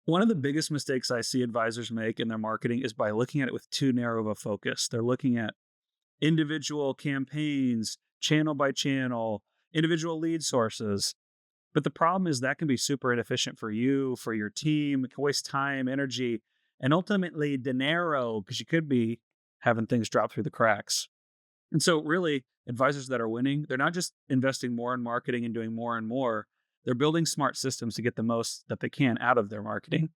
One of the biggest mistakes I see advisors make in their marketing is by looking at it with too narrow of a focus. They're looking at individual campaigns, channel by channel, individual lead sources. But the problem is that can be super inefficient for you, for your team. It can waste time, energy, and ultimately dinero, because you could be having things drop through the cracks. And so, really, advisors that are winning, they're not just investing more in marketing and doing more and more. They're building smart systems to get the most that they can out of their marketing.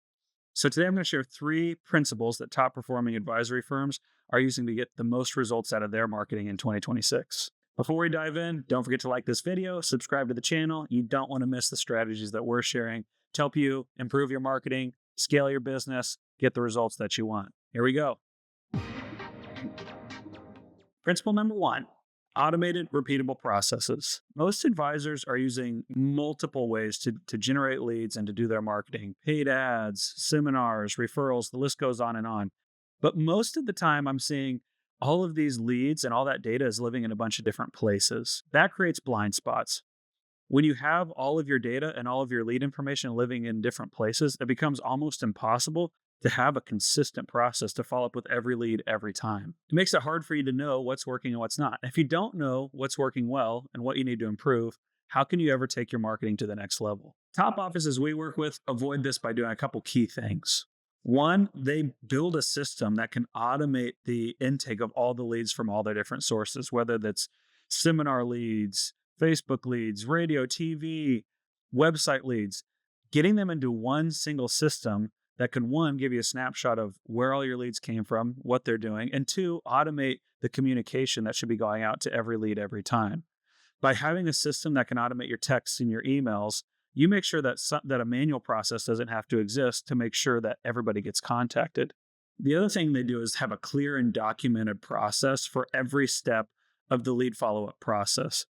So, today I'm going to share three principles that top performing advisory firms are using to get the most results out of their marketing in 2026. Before we dive in, don't forget to like this video, subscribe to the channel. You don't want to miss the strategies that we're sharing to help you improve your marketing, scale your business, get the results that you want. Here we go. Principle number one, automated, repeatable processes. Most advisors are using multiple ways to generate leads and to do their marketing: paid ads, seminars, referrals, the list goes on and on. But most of the time, I'm seeing all of these leads and all that data is living in a bunch of different places. That creates blind spots. When you have all of your data and all of your lead information living in different places, it becomes almost impossible to have a consistent process to follow up with every lead every time. It makes it hard for you to know what's working and what's not. If you don't know what's working well and what you need to improve, how can you ever take your marketing to the next level? Top offices we work with avoid this by doing a couple key things. One, they build a system that can automate the intake of all the leads from all their different sources, whether that's seminar leads, Facebook leads, radio, TV, website leads, getting them into one single system that can, one, give you a snapshot of where all your leads came from, what they're doing, and two, automate the communication that should be going out to every lead every time. By having a system that can automate your texts and your emails, you make sure that a manual process doesn't have to exist to make sure that everybody gets contacted. The other thing they do is have a clear and documented process for every step of the lead follow-up process.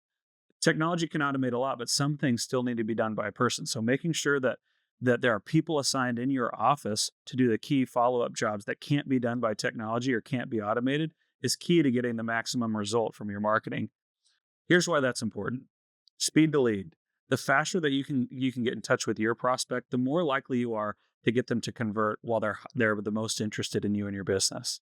Technology can automate a lot, but some things still need to be done by a person. So making sure that there are people assigned in your office to do the key follow-up jobs that can't be done by technology or can't be automated is key to getting the maximum result from your marketing. Here's why that's important. Speed to lead. The faster that you can get in touch with your prospect, the more likely you are to get them to convert while they're the most interested in you and your business.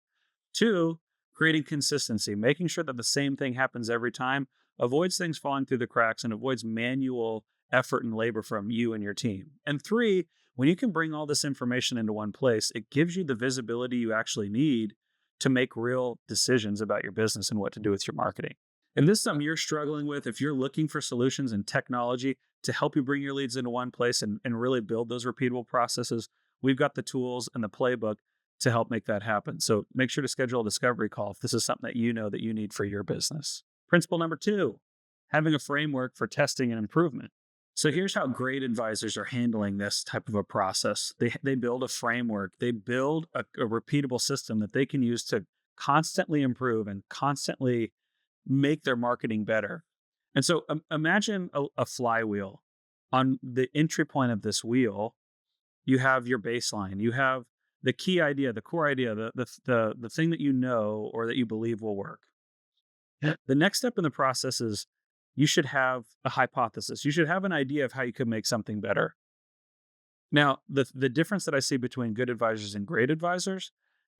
Two, creating consistency, making sure that the same thing happens every time, avoids things falling through the cracks and avoids manual effort and labor from you and your team. And three, when you can bring all this information into one place, it gives you the visibility you actually need to make real decisions about your business and what to do with your marketing. If this is something you're struggling with, if you're looking for solutions and technology to help you bring your leads into one place and really build those repeatable processes, we've got the tools and the playbook to help make that happen. So make sure to schedule a discovery call if this is something that you know that you need for your business. Principle number two, having a framework for testing and improvement. So here's how great advisors are handling this type of a process. They build a framework, they build a repeatable system that they can use to constantly improve and constantly make their marketing better. And so imagine a flywheel. On the entry point of this wheel, you have your baseline, you have the key idea, the core idea, the thing that you know or that you believe will work. The next step in the process is you should have a hypothesis. You should have an idea of how you could make something better. Now, the difference that I see between good advisors and great advisors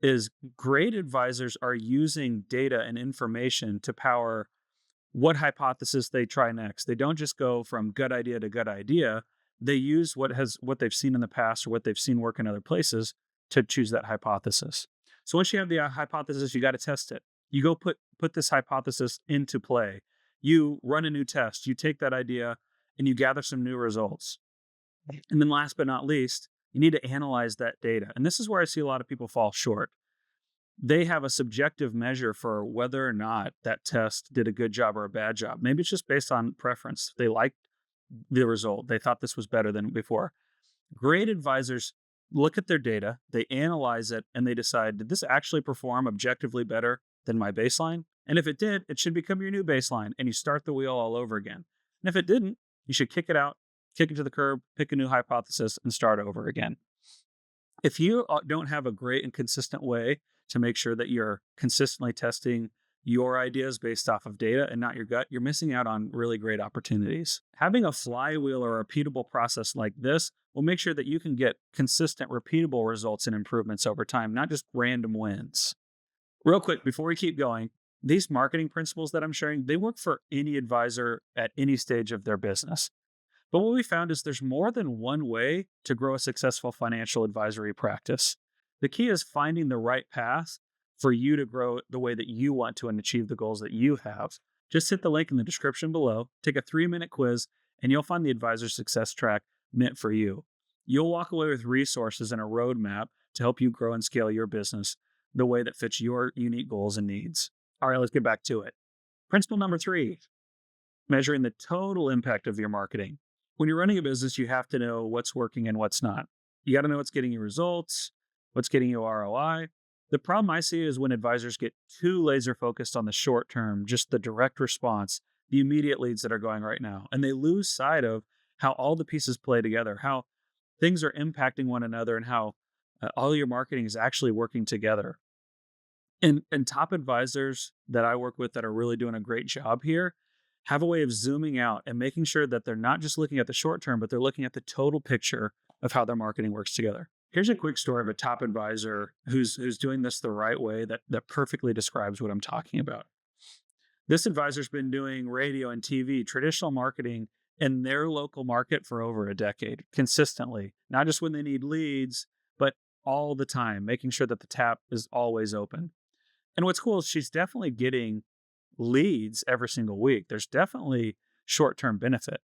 is great advisors are using data and information to power what hypothesis they try next. They don't just go from good idea to good idea. They use what they've seen in the past or what they've seen work in other places to choose that hypothesis. So once you have the hypothesis, you got to test it. You go put this hypothesis into play. You run a new test. You take that idea and you gather some new results. And then last but not least, you need to analyze that data. And this is where I see a lot of people fall short. They have a subjective measure for whether or not that test did a good job or a bad job. Maybe it's just based on preference. They liked the result. They thought this was better than before. Great advisors look at their data, they analyze it, and they decide, did this actually perform objectively better than my baseline? And if it did, it should become your new baseline, and you start the wheel all over again. And if it didn't, you should kick it out, kick it to the curb, pick a new hypothesis, and start over again. If you don't have a great and consistent way to make sure that you're consistently testing your ideas based off of data and not your gut, you're missing out on really great opportunities. Having a flywheel or a repeatable process like this will make sure that you can get consistent, repeatable results and improvements over time, not just random wins. Real quick, before we keep going, these marketing principles that I'm sharing, they work for any advisor at any stage of their business. But what we found is there's more than one way to grow a successful financial advisory practice. The key is finding the right path for you to grow the way that you want to and achieve the goals that you have. Just hit the link in the description below, take a 3-minute quiz, and you'll find the advisor success track meant for you. You'll walk away with resources and a roadmap to help you grow and scale your business the way that fits your unique goals and needs. All right, let's get back to it. Principle number 3, measuring the total impact of your marketing. When you're running a business, you have to know what's working and what's not. You got to know what's getting you results, what's getting you ROI. The problem I see is when advisors get too laser focused on the short term, just the direct response, the immediate leads that are going right now, and they lose sight of how all the pieces play together, how things are impacting one another, and how all your marketing is actually working together. And top advisors that I work with that are really doing a great job here have a way of zooming out and making sure that they're not just looking at the short term, but they're looking at the total picture of how their marketing works together. Here's a quick story of a top advisor who's doing this the right way that perfectly describes what I'm talking about. This advisor's been doing radio and TV, traditional marketing in their local market for over a decade, consistently, not just when they need leads, but all the time, making sure that the tap is always open. And what's cool is she's definitely getting leads every single week. There's definitely short-term benefit.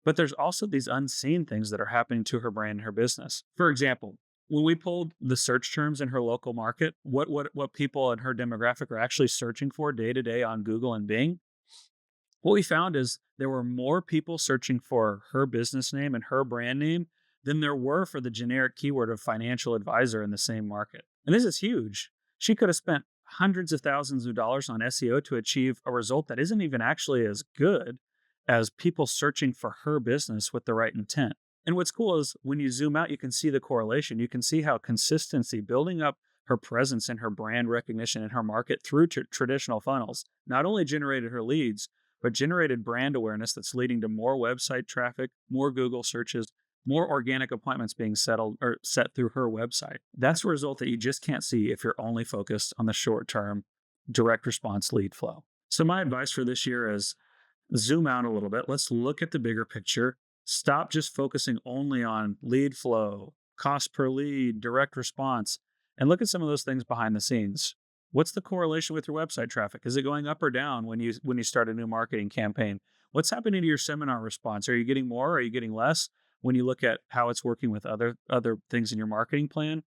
But there's also these unseen things that are happening to her brand and her business. For example, when we pulled the search terms in her local market, what people in her demographic are actually searching for day to day on Google and Bing, what we found is there were more people searching for her business name and her brand name than there were for the generic keyword of financial advisor in the same market. And this is huge. She could have spent hundreds of thousands of dollars on SEO to achieve a result that isn't even actually as good as people searching for her business with the right intent. And what's cool is when you zoom out, you can see the correlation. You can see how consistency, building up her presence and her brand recognition in her market through traditional funnels, not only generated her leads, but generated brand awareness that's leading to more website traffic, more Google searches, more organic appointments being settled or set through her website. That's a result that you just can't see if you're only focused on the short-term direct response lead flow. So my advice for this year is zoom out a little bit. Let's look at the bigger picture. Stop just focusing only on lead flow, cost per lead, direct response, and look at some of those things behind the scenes. What's the correlation with your website traffic? Is it going up or down when you start a new marketing campaign? What's happening to your seminar response? Are you getting more? Are you getting less? When you look at how it's working with other things in your marketing plan,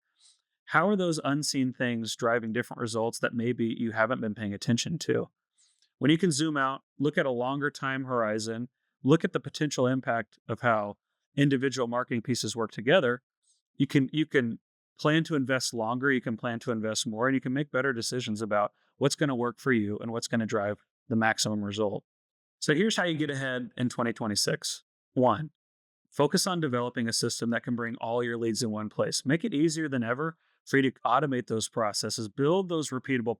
how are those unseen things driving different results that maybe you haven't been paying attention to? When you can zoom out, look at a longer time horizon, look at the potential impact of how individual marketing pieces work together, you can plan to invest longer, you can plan to invest more, and you can make better decisions about what's going to work for you and what's going to drive the maximum result. So here's how you get ahead in 2026. 1, focus on developing a system that can bring all your leads in one place. Make it easier than ever for you to automate those processes, build those repeatable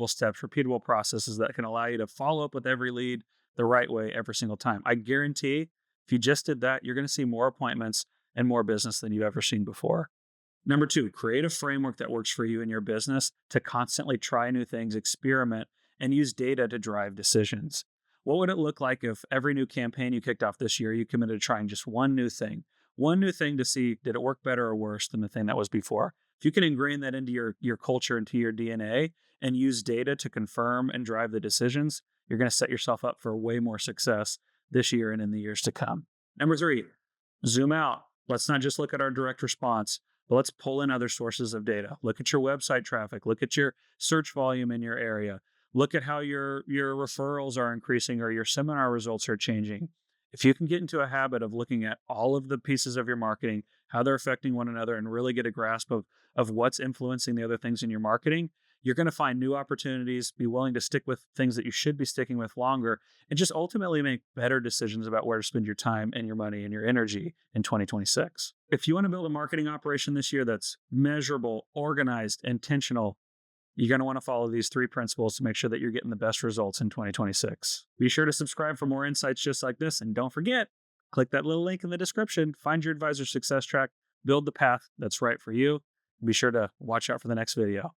steps, repeatable processes that can allow you to follow up with every lead the right way every single time. I guarantee if you just did that, you're going to see more appointments and more business than you've ever seen before. Number 2, create a framework that works for you and your business to constantly try new things, experiment, and use data to drive decisions. What would it look like if every new campaign you kicked off this year, you committed to trying just one new thing to see, did it work better or worse than the thing that was before? If you can ingrain that into your culture, into your DNA, and use data to confirm and drive the decisions, you're going to set yourself up for way more success this year and in the years to come. Number 3, zoom out. Let's not just look at our direct response, but let's pull in other sources of data. Look at your website traffic. Look at your search volume in your area. Look at how your referrals are increasing or your seminar results are changing. If you can get into a habit of looking at all of the pieces of your marketing, how they're affecting one another, and really get a grasp of what's influencing the other things in your marketing, you're going to find new opportunities, be willing to stick with things that you should be sticking with longer, and just ultimately make better decisions about where to spend your time and your money and your energy in 2026. If you want to build a marketing operation this year that's measurable, organized, intentional, You're going to want to follow these 3 principles to make sure that you're getting the best results in 2026. Be sure to subscribe for more insights just like this. And don't forget, click that little link in the description, find your advisor success track, build the path that's right for you. Be sure to watch out for the next video.